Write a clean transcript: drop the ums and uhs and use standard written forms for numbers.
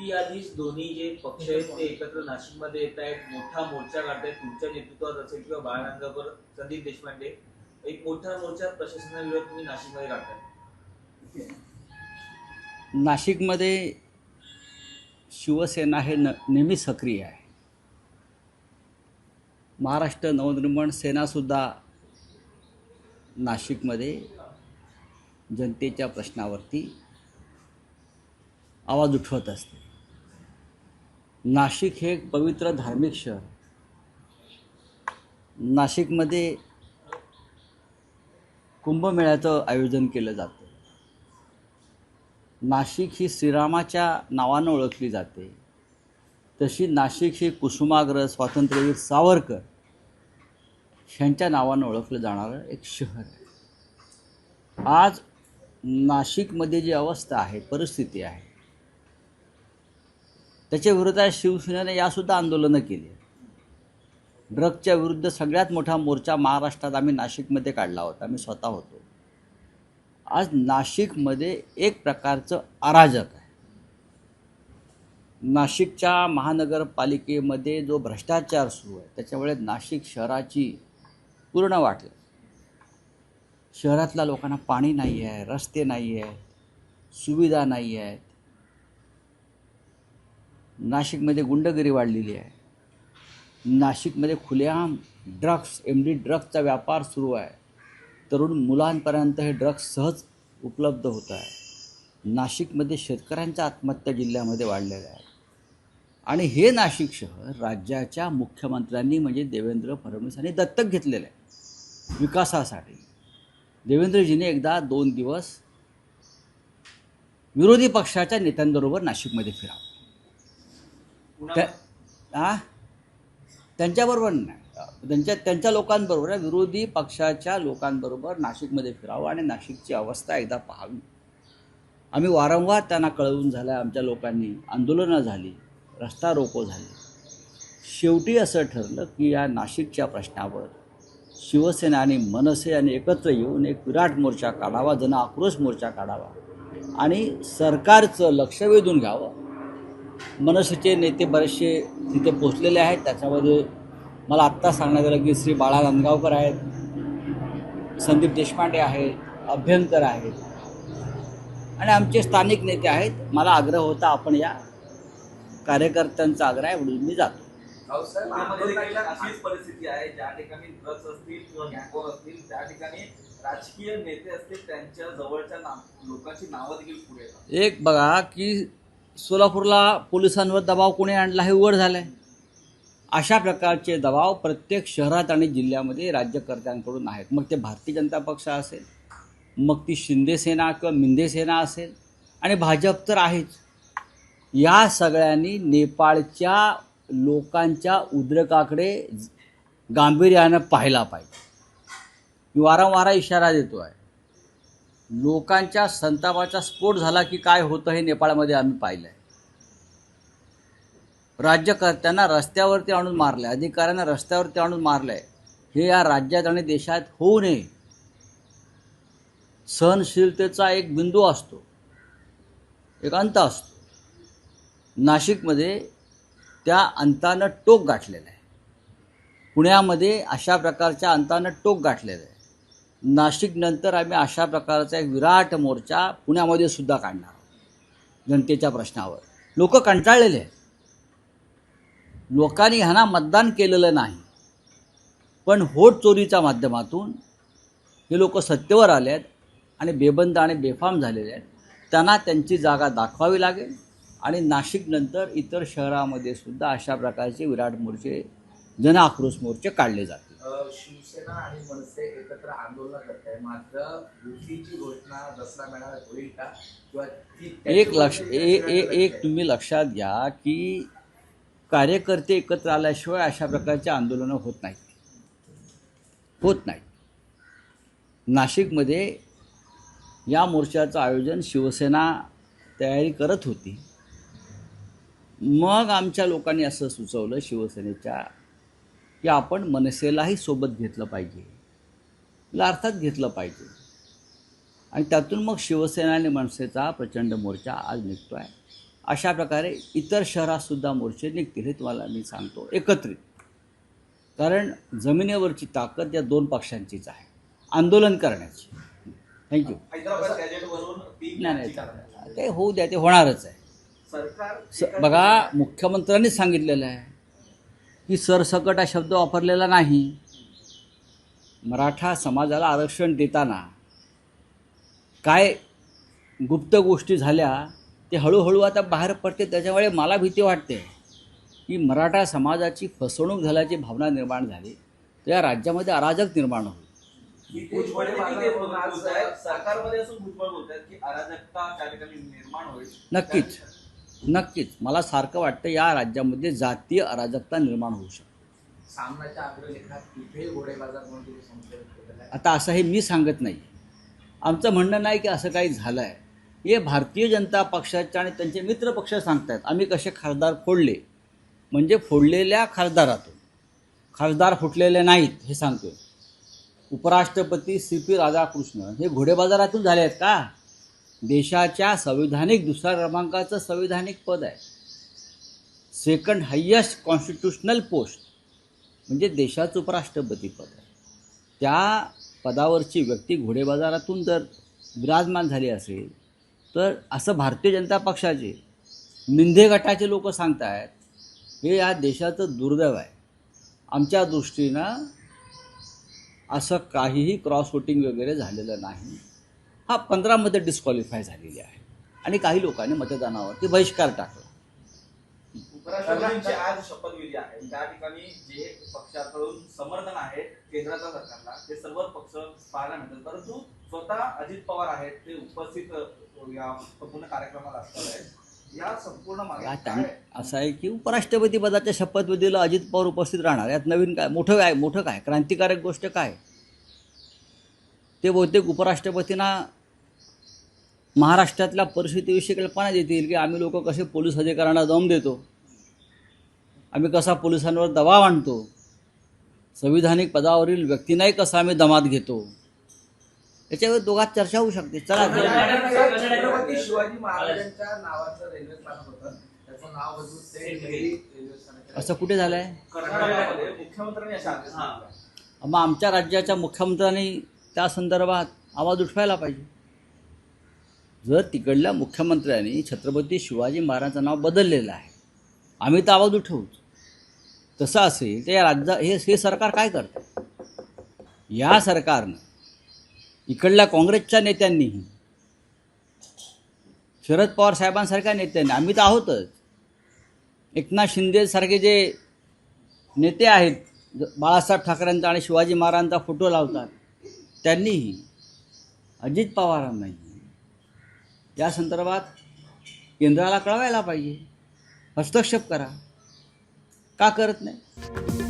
युतीआधीच दोन्ही जे पक्ष आहेत ते एकत्र नाशिकमध्ये येत आहेत, मोठा मोर्चा काढतायत. तुमच्या नेतृत्वात असेल किंवा बाळानंदकर, संदीप देशपांडे, एक मोठा मोर्चा प्रशासनाविरोधात तुम्ही नाशिकमध्ये काढताय. नाशिकमध्ये शिवसेना हे नेहमी सक्रिय आहे. महाराष्ट्र नवनिर्माण सेनासुद्धा नाशिकमध्ये जनतेच्या प्रश्नावरती आवाज उठवत असते. नाशिक हे एक पवित्र धार्मिक शहर. नाशिकमध्ये कुंभमेळ्याचं आयोजन केलं जातं. नाशिक ही श्रीरामाच्या नावानं ओळखली जाते. तशी नाशिक ही कुसुमाग्रज स्वातंत्र्यवीर सावरकर ह्यांच्या नावानं ओळखलं जाणारं एक शहर आहे. आज नाशिकमध्ये जी अवस्था आहे, परिस्थिती आहे, त्याच्या विरोधात शिवसेनेने यासुद्धा आंदोलनं केली. ड्रगच्या विरुद्ध सगळ्यात मोठा मोर्चा महाराष्ट्रात आम्ही नाशिकमध्ये काढला होता. आम्ही स्वतः होतो. आज नाशिकमध्ये एक प्रकारचं अराजक आहे. नाशिकच्या महानगरपालिकेमध्ये जो भ्रष्टाचार सुरू आहे त्याच्यामुळे नाशिक शहराची पूर्ण वाट. शहरातल्या लोकांना पाणी नाही आहे, रस्ते नाही आहेत, सुविधा नाही आहेत. नाशिकमध्ये गुंडगिरी वाढलेली आहे. नाशिकमध्ये खुलेआम ड्रग्स, MD ड्रग्सचा व्यापार सुरू आहे. तरुण मुलांपर्यंत हे ड्रग्स सहज उपलब्ध होत आहे. नाशिकमध्ये शेतकऱ्यांच्या आत्महत्या जिल्ह्यामध्ये वाढलेल्या आहेत. आणि हे नाशिक शहर राज्याच्या मुख्यमंत्र्यांनी म्हणजे देवेंद्र फडणवीस यांनी दत्तक घेतलेलं आहे विकासासाठी. देवेंद्रजीने एकदा 2 दिवस विरोधी पक्षाच्या नेत्यांबरोबर नाशिकमध्ये फिरावं. त्यांच्याबरोबर नाही, त्यांच्या लोकांबरोबर, विरोधी पक्षाच्या लोकांबरोबर नाशिकमध्ये फिरावं आणि नाशिकची अवस्था एकदा पाहावी. आम्ही वारंवार त्यांना कळवून झालं. आमच्या लोकांनी आंदोलनं झाली, रस्ता रोको झाले. शेवटी असं ठरलं की या नाशिकच्या प्रश्नावर शिवसेना आणि मनसे यांनी एकत्र येऊन एक विराट मोर्चा काढावा, जन आक्रोश मोर्चा काढावा आणि सरकारचं लक्ष वेधून घ्यावं. मनसेचे नेते बरेचसे तिथे पोचलेले आहेत. त्याच्यामध्ये मला आत्ता सांगण्यात आलं की श्री बाळा नांदगावकर आहेत, संदीप देशपांडे आहेत, अभ्यंकर आहेत आणि आमचे स्थानिक नेते आहेत. मला आग्रह होता आपण या कार्यकर्त्यांचा आग्रह आहे म्हणून मी जातो. अशीच परिस्थिती आहे ज्या ठिकाणी ड्रग्स असतील किंवा गँगवॉर असतील, त्या ठिकाणी राजकीय नेते असतील त्यांच्या जवळच्या लोकांची नावं देखील पुढे येतात. एक बघा की सोलापूरला पोलिसांवर दबाव कोणी आणला हे उघड झालं आहे. अशा प्रकारचे दबाव प्रत्येक शहरात आणि जिल्ह्यामध्ये राज्यकर्त्यांकडून आहेत. मग ते भारतीय जनता पक्ष असेल, मग ती शिंदे सेना किंवा मिंदे सेना असेल आणि भाजप तर आहेच. या सगळ्यांनी नेपाळच्या लोकांच्या उद्रेकाकडे गांभीर्यानं पाहायला पाहिजे. मी वारंवार इशारा देतो आहे. लोकांच्या संतापाचा स्फोट झाला की काय होतं हे नेपाळमध्ये आम्ही पाहिलं आहे. राज्यकर्त्यांना रस्त्यावरती आणून मारलं आहे, अधिकाऱ्यांना रस्त्यावरती आणून मारलं आहे. हे या राज्यात आणि देशात होऊ नये. सहनशीलतेचा एक बिंदू असतो, एक अंत असतो. नाशिकमध्ये त्या अंतानं टोक गाठलेलं आहे. पुण्यामध्ये अशा प्रकारच्या अंतानं टोक गाठलेलं आहे. नाशिकनंतर आम्ही अशा प्रकारचा एक विराट मोर्चा पुण्यामध्ये सुद्धा काढणार आहोत जनतेच्या प्रश्नावर. लोक कंटाळलेले आहेत. लोकांनी ह्यांना मतदान केलेलं नाही, पण व्होट चोरीच्या माध्यमातून हे लोक सत्तेवर आले आहेत आणि बेबंद आणि बेफाम झालेले आहेत. त्यांना त्यांची जागा दाखवावी लागेल आणि नाशिकनंतर इतर शहरामध्ये सुद्धा अशा प्रकारचे विराट मोर्चे, जन आक्रोश मोर्चे काढले जातील. शिवसेना आणि मनसे एकत्र आंदोलन करत आहे, मात्र युतीची घोषणा दसरा मेळाव्यात होईल का किंवा एक तुम्ही लक्षात घ्या की कार्यकर्ते एकत्र आल्याशिवाय अशा प्रकारचे आंदोलनं होत नाहीत. नाशिकमध्ये या मोर्चाचं आयोजन शिवसेना तयारी करत होती. मग आमच्या लोकांनी असं सुचवलं शिवसेनेच्या की आपण मनसेलाही सोबत घेतलं पाहिजे, अर्थात घेतलं पाहिजे. आणि त्यातून मग शिवसेना आणि मनसेचा प्रचंड मोर्चा आज निघतो आहे. अशा प्रकारे इतर शहरातसुद्धा मोर्चे निघतील, हे तुम्हाला मी सांगतो एकत्रित. कारण जमिनीवरची ताकद या दोन पक्षांचीच आहे आंदोलन करण्याची. थँक्यू. हैदराबाद गॅजेटवरून नाही, ते होऊ द्या, ते होणारच आहे. सरकार बघा, मुख्यमंत्र्यांनीच सांगितलेलं आहे की सरसकट हा शब्द वापरलेला नाही. मराठा समाजाला आरक्षण देताना काय गुप्त गोष्टी झाल्या ते हळूहळू आता बाहेर पडते. त्याच्यामुळे मला भीती वाटते की मराठा समाजाची फसवणूक झाल्याची भावना निर्माण झाली तर या राज्यामध्ये अराजक निर्माण होईल. सरकारमध्ये असून भुजबळ बोलतात की अराजकता त्या ठिकाणी निर्माण होईल. नक्कीच नक्कीच मला सारखं वाटतं या राज्यामध्ये जातीय अराजकता निर्माण होऊ शकते. सामनाच्या अग्रलेखात इथे घोडेबाजार म्हणून तुम्ही संशय व्यक्त केला आहे. आता असं हे मी सांगत नाही. आमचं म्हणणं नाही की असं काही झालं आहे. हे भारतीय जनता पक्षाचे आणि त्यांचे मित्र पक्ष सांगतात आम्ही कसे खासदार फोडले, म्हणजे फोडलेल्या खासदारातून खासदार फुटलेले नाहीत हे सांगतोय. उपराष्ट्रपती CP राधाकृष्णन हे घोडेबाजारातून झाले आहेत का? देशाच्या संविधानिक दुसऱ्या क्रमांकाचं संविधानिक पद आहे. सेकंड हायेस्ट कॉन्स्टिट्युशनल पोस्ट म्हणजे देशाचं उपराष्ट्रपती पद आहे. त्या पदावरची व्यक्ती घोडेबाजारातून जर विराजमान झाली असेल तर असं भारतीय जनता पक्षाचे मिंधे गटाचे लोक सांगत आहेत हे या देशाचं दुर्दैव आहे. आमच्या दृष्टीनं असं काहीही क्रॉस वोटिंग वगैरे झालेलं नाही. हा 15मध्ये डिस्क्वालिफाय झालेली आहे आणि काही लोकांनी मतदानावरती बहिष्कार टाकला. उपराष्ट्रपतींची आज शपथविधी आहे. त्या ठिकाणी जे पक्षाकडून समर्थन आहे केंद्राच्या सरकारला ते सर्व पक्ष पाहायला मिळतात, परंतु स्वतः अजित पवार आहेत ते उपस्थित या संपूर्ण कार्यक्रमाला असणार आहेत. या संपूर्ण मागे असं आहे की उपराष्ट्रपती पदाच्या शपथविधीला अजित पवार उपस्थित राहणार. यात नवीन काय मोठं काय क्रांतिकारक गोष्ट काय? ते बहुतेक उपराष्ट्रपतींना महाराष्ट्रातल्या परिस्थितीविषयी कल्पना देतील की आम्ही लोक कसे पोलीस अधिकाऱ्यांना दम देतो, आम्ही कसा पोलिसांवर दबाव आणतो, संविधानिक पदावरील व्यक्तींनाही कसा आम्ही दमात घेतो, याच्यावर दोघात चर्चा होऊ शकते. चला. छत्रपती शिवाजी महाराजांच्या नावाचं रेल्वे स्थानक होतं, त्याचं नाव बदलून सेंट मेरी रेल्वे स्थानक. असं कुठे झालं आहे? कर्नाटकामध्ये मुख्यमंत्र्यांनी अशा आदेश दिले. मग आमच्या राज्याच्या मुख्यमंत्र्यांनी त्या संदर्भात आवाज उठवायला पाहिजे. जर तिकडल्या मुख्यमंत्र्यांनी छत्रपती शिवाजी महाराजांचं नाव बदललेलं आहे, आम्ही तर आवाज उठवूच. तसं असेल तर या राज्या हे सरकार काय करतं? या सरकारनं इकडल्या काँग्रेसच्या नेत्यांनीही, शरद पवार साहेबांसारख्या नेत्यांनी, आम्ही तर आहोतच, एकनाथ शिंदेसारखे जे नेते आहेत, बाळासाहेब ठाकरेंचा आणि शिवाजी महाराजांचा फोटो लावतात, त्यांनीही अजित पवारांनाही या संदर्भात केंद्राला कळवायला पाहिजे, हस्तक्षेप करा. का करत नाही?